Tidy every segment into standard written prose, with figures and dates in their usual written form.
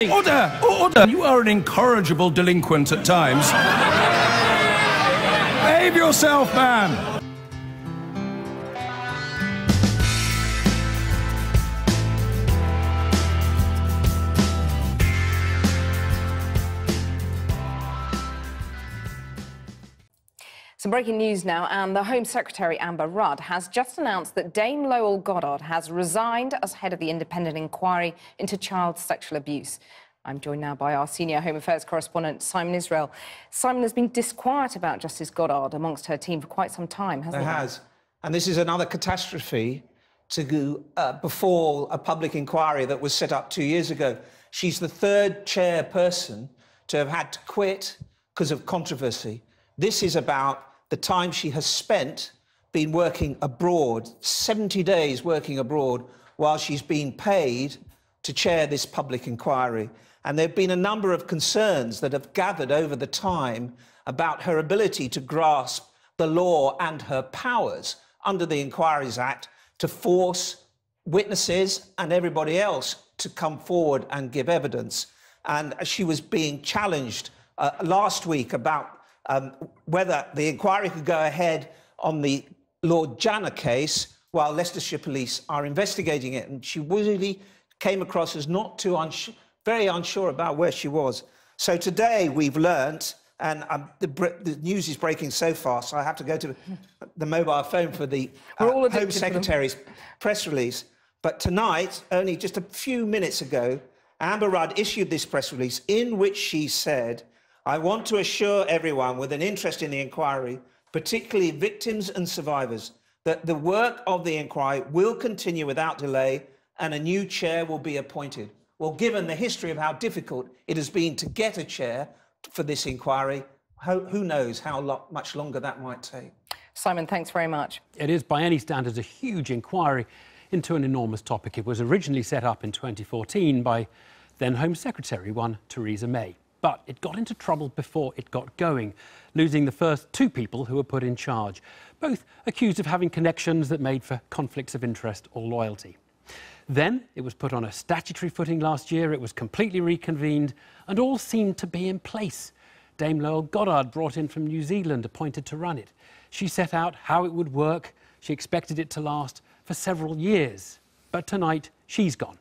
Order! Order! You are an incorrigible delinquent at times. Behave yourself, man! Some breaking news now, and the Home Secretary Amber Rudd has just announced that Dame Lowell Goddard has resigned as head of the independent inquiry into child sexual abuse. I'm joined now by our senior Home Affairs correspondent, Simon Israel. Simon, has been disquiet about Justice Goddard amongst her team for quite some time, hasn't it? There has. And this is another catastrophe to befall a public inquiry that was set up 2 years ago. She's the third chairperson to have had to quit because of controversy. This is about the time she has spent been working abroad, 70 days working abroad, while she's been paid to chair this public inquiry. And there have been a number of concerns that have gathered over the time about her ability to grasp the law and her powers under the Inquiries Act to force witnesses and everybody else to come forward and give evidence. And she was being challenged last week about whether the inquiry could go ahead on the Lord Janner case while Leicestershire Police are investigating it. And she really came across as not too very unsure about where she was. So today we've learnt, and the news is breaking so fast, so I have to go to the mobile phone for the Home Secretary's press release. But tonight, only just a few minutes ago, Amber Rudd issued this press release in which she said, "I want to assure everyone with an interest in the inquiry, particularly victims and survivors, that the work of the inquiry will continue without delay and a new chair will be appointed." Well, given the history of how difficult it has been to get a chair for this inquiry, who knows how much longer that might take. Simon, thanks very much. It is, by any standards, a huge inquiry into an enormous topic. It was originally set up in 2014 by then Home Secretary, one Theresa May. But it got into trouble before it got going, losing the first two people who were put in charge, both accused of having connections that made for conflicts of interest or loyalty. Then it was put on a statutory footing last year, it was completely reconvened, and all seemed to be in place. Dame Lowell Goddard, brought in from New Zealand, appointed to run it. She set out how it would work. She expected it to last for several years. But tonight, she's gone.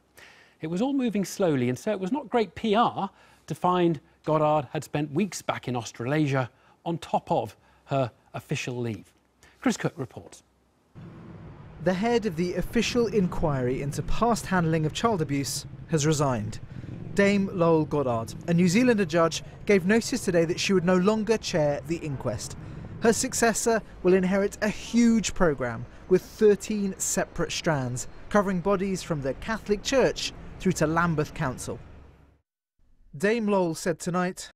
It was all moving slowly, and so it was not great PR to find Goddard had spent weeks back in Australasia on top of her official leave. Chris Cook reports. The head of the official inquiry into past handling of child abuse has resigned. Dame Lowell Goddard, a New Zealander judge, gave notice today that she would no longer chair the inquest. Her successor will inherit a huge programme with 13 separate strands, covering bodies from the Catholic Church through to Lambeth Council. Dame Lowell said tonight,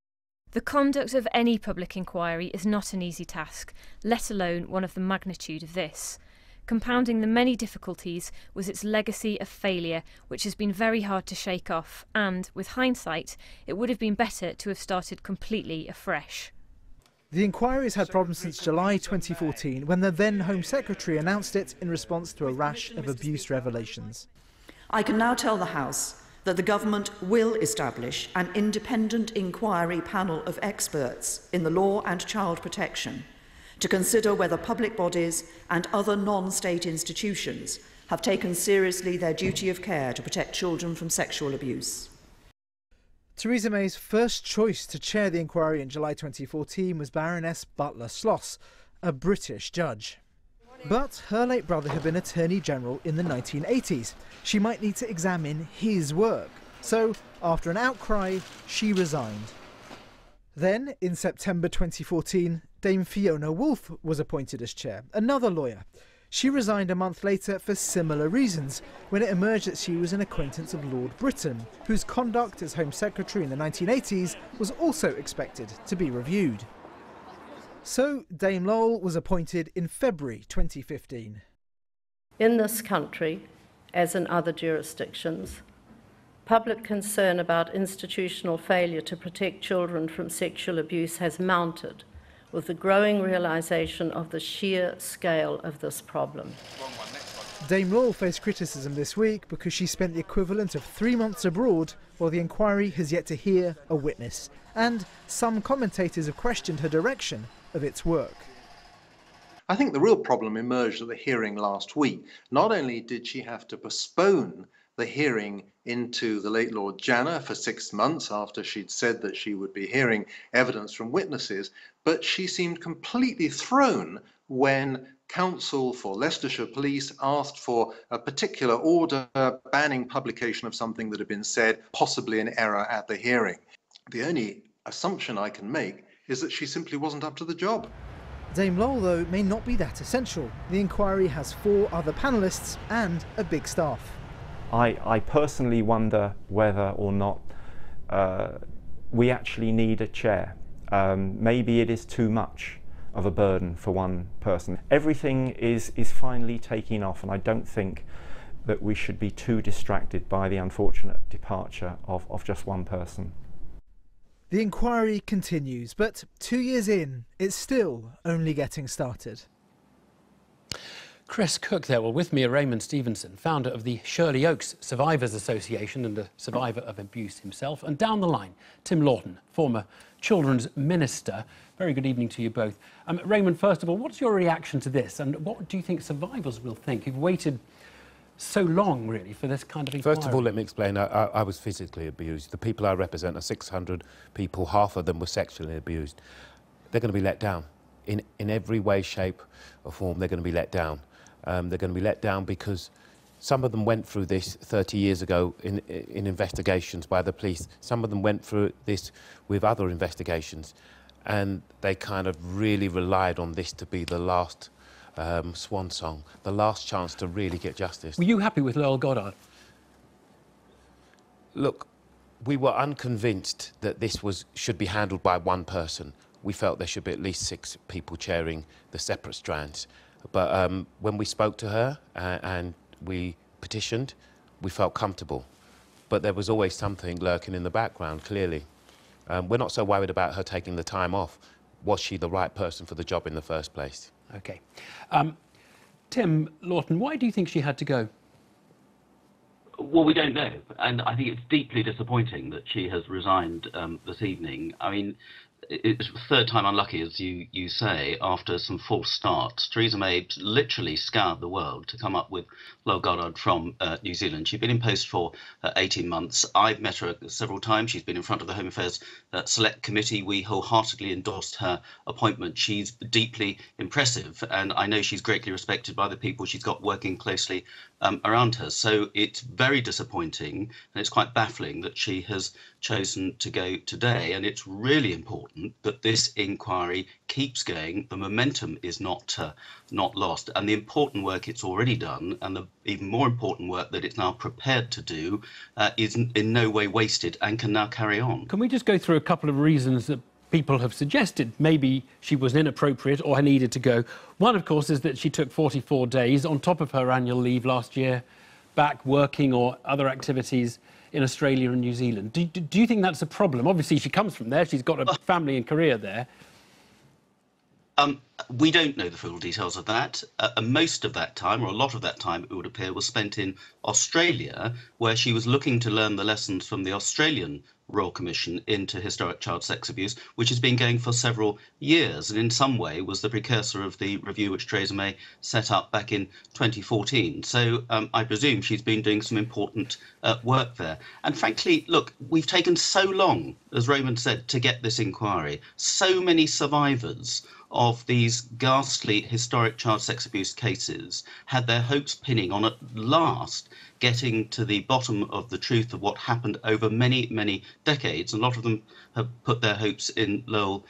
"The conduct of any public inquiry is not an easy task, let alone one of the magnitude of this. Compounding the many difficulties was its legacy of failure, which has been very hard to shake off, and, with hindsight, it would have been better to have started completely afresh." The inquiry has had problems since July 2014, when the then Home Secretary announced it in response to a rash of abuse revelations. "I can now tell the House that the Government will establish an independent inquiry panel of experts in the law and child protection to consider whether public bodies and other non-state institutions have taken seriously their duty of care to protect children from sexual abuse." Theresa May's first choice to chair the inquiry in July 2014 was Baroness Butler-Sloss, a British judge. But her late brother had been Attorney General in the 1980s. She might need to examine his work. So, after an outcry, she resigned. Then, in September 2014, Dame Fiona Woolf was appointed as chair, another lawyer. She resigned a month later for similar reasons, when it emerged that she was an acquaintance of Lord Britton, whose conduct as Home Secretary in the 1980s was also expected to be reviewed. So Dame Lowell was appointed in February 2015. In this country, as in other jurisdictions, public concern about institutional failure to protect children from sexual abuse has mounted, with the growing realisation of the sheer scale of this problem. Dame Lowell faced criticism this week because she spent the equivalent of 3 months abroad while the inquiry has yet to hear a witness. And some commentators have questioned her direction of its work. I think the real problem emerged at the hearing last week. Not only did she have to postpone the hearing into the late Lord Janner for 6 months after she'd said that she would be hearing evidence from witnesses, but she seemed completely thrown when counsel for Leicestershire Police asked for a particular order banning publication of something that had been said, possibly in error at the hearing. The only assumption I can make is that she simply wasn't up to the job. Dame Lowell, though, may not be that essential. The inquiry has 4 other panellists and a big staff. I personally wonder whether or not we actually need a chair. Maybe it is too much of a burden for one person. Everything is finally taking off, and I don't think that we should be too distracted by the unfortunate departure of just one person. The inquiry continues, but 2 years in, it's still only getting started. Chris Cook there. Well, with me are Raymond Stevenson, founder of the Shirley Oaks Survivors Association and a survivor of abuse himself. And down the line, Tim Lawton, former children's minister. Very good evening to you both. Raymond, first of all, what's your reaction to this? And what do you think survivors will think who've waited so long, really, for this kind of inquiry? First of all, let me explain. I was physically abused. The people I represent are 600 people. Half of them were sexually abused. They're going to be let down. In every way, shape or form, they're going to be let down. They're going to be let down because some of them went through this 30 years ago in investigations by the police. Some of them went through this with other investigations, and they kind of really relied on this to be the last swan song, the last chance to really get justice. Were you happy with Lowell Goddard? Look, we were unconvinced that this should be handled by one person. We felt there should be at least 6 people chairing the separate strands. But when we spoke to her and we petitioned, we felt comfortable. But there was always something lurking in the background, clearly. We're not so worried about her taking the time off. Was she the right person for the job in the first place? OK. Tim Lawton, why do you think she had to go? Well, we don't know. And I think it's deeply disappointing that she has resigned this evening. I mean, it's the third time unlucky, as you say, after some false starts. Theresa May literally scoured the world to come up with Lowell Goddard from New Zealand. She'd been in post for 18 months. I've met her several times. She's been in front of the Home Affairs Select Committee. We wholeheartedly endorsed her appointment. She's deeply impressive, and I know she's greatly respected by the people she's got working closely around her. So it's very disappointing, and it's quite baffling that she has chosen to go today. And it's really important that this inquiry keeps going. The momentum is not lost, and the important work it's already done, and the even more important work that it's now prepared to do, is in no way wasted and can now carry on. Can we just go through a couple of reasons that people have suggested maybe she was inappropriate or needed to go? One, of course, is that she took 44 days on top of her annual leave last year, back working or other activities in Australia and New Zealand. Do you think that's a problem? Obviously, she comes from there. She's got a family and career there. We don't know the full details of that. Most of that time, or a lot of that time, it would appear, was spent in Australia, where she was looking to learn the lessons from the Australian Royal Commission into historic child sex abuse, which has been going for several years, and in some way was the precursor of the review which Theresa May set up back in 2014. So I presume she's been doing some important work there. And frankly, look, we've taken so long, as Raymond said, to get this inquiry. So many survivors of these ghastly historic child sex abuse cases had their hopes pinning on at last getting to the bottom of the truth of what happened over many, many decades. A lot of them have put their hopes in Lowell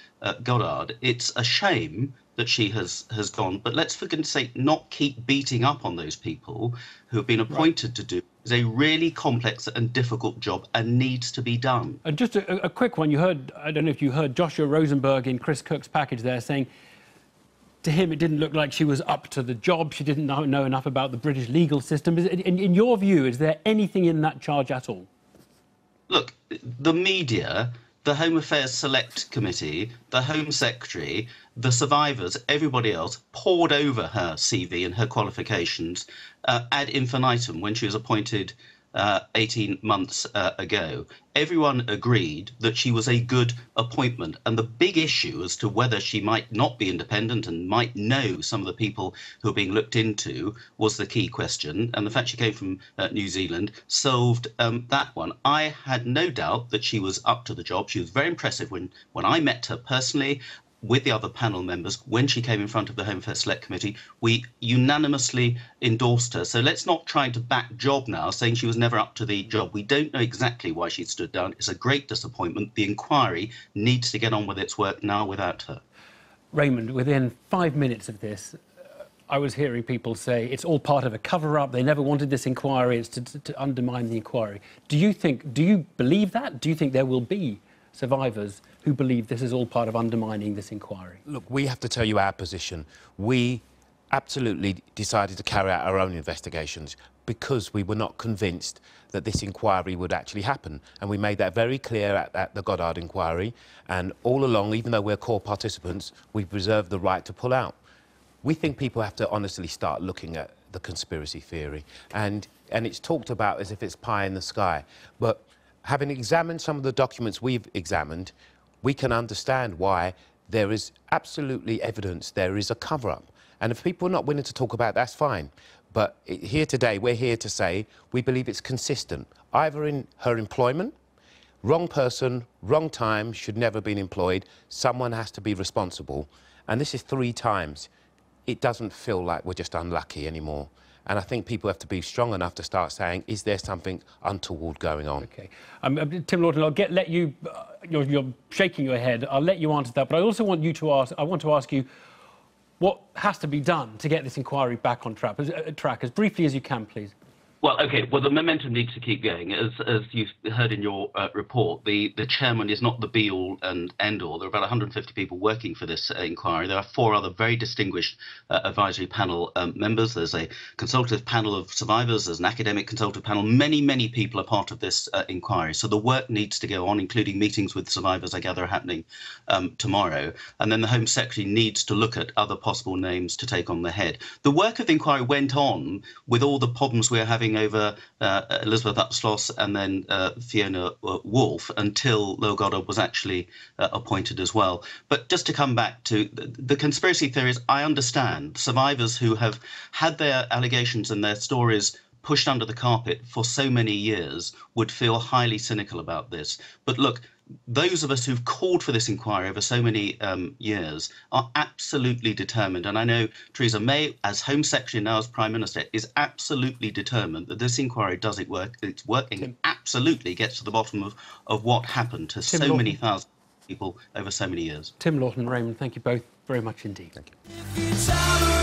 Goddard. It's a shame that she has gone, but let's, for goodness sake, not keep beating up on those people who have been appointed to do is a really complex and difficult job and needs to be done. And just a quick one, you heard, I don't know if you heard Joshua Rosenberg in Chris Cook's package there saying to him it didn't look like she was up to the job, she didn't know enough about the British legal system. In your view, is there anything in that charge at all? Look, the media, the Home Affairs Select Committee, the Home Secretary, the survivors, everybody else poured over her CV and her qualifications ad infinitum when she was appointed 18 months ago. Everyone agreed that she was a good appointment, and the big issue as to whether she might not be independent and might know some of the people who are being looked into was the key question, and the fact she came from New Zealand solved that one. I had no doubt that she was up to the job. She was very impressive when I met her personally with the other panel members. When she came in front of the Home Affairs Select Committee, we unanimously endorsed her. So let's not try to back job now, saying she was never up to the job. We don't know exactly why she stood down. It's a great disappointment. The inquiry needs to get on with its work now without her. Raymond, within 5 minutes of this, I was hearing people say it's all part of a cover-up. They never wanted this inquiry. It's to undermine the inquiry. Do you believe that? Do you think there will be survivors who believe this is all part of undermining this inquiry? Look, we have to tell you our position. We absolutely decided to carry out our own investigations because we were not convinced that this inquiry would actually happen. And we made that very clear at the Goddard inquiry. And all along, even though we're core participants, we've reserved the right to pull out. We think people have to honestly start looking at the conspiracy theory. And it's talked about as if it's pie in the sky. But having examined some of the documents we've examined, we can understand why there is absolutely evidence there is a cover-up. And if people are not willing to talk about it, that's fine. But here today, we're here to say we believe it's consistent, either in her employment, wrong person, wrong time, should never have been employed, someone has to be responsible. And this is 3 times. It doesn't feel like we're just unlucky anymore. And I think people have to be strong enough to start saying, is there something untoward going on? OK. Tim Lawton, I'll let you... You're shaking your head. I'll let you answer that. But I also want you to ask... I want to ask you what has to be done to get this inquiry back on track, as briefly as you can, please. Well, OK, well, the momentum needs to keep going. As you've heard in your report, the chairman is not the be-all and end-all. There are about 150 people working for this inquiry. There are 4 other very distinguished advisory panel members. There's a consultative panel of survivors. There's an academic consultative panel. Many, many people are part of this inquiry. So the work needs to go on, including meetings with survivors, I gather, are happening tomorrow. And then the Home Secretary needs to look at other possible names to take on the head. The work of the inquiry went on with all the problems we're having over Elizabeth Upsloss and then Fiona Woolf until Lowell Goddard was actually appointed as well. But just to come back to the conspiracy theories, I understand survivors who have had their allegations and their stories pushed under the carpet for so many years would feel highly cynical about this. But look, those of us who've called for this inquiry over so many years are absolutely determined. And I know Theresa May, as Home Secretary, now as Prime Minister, is absolutely determined that this inquiry does it work. It's working and absolutely gets to the bottom of what happened to so many thousand people over so many years. Tim Lawton and Raymond, thank you both very much indeed. Thank you.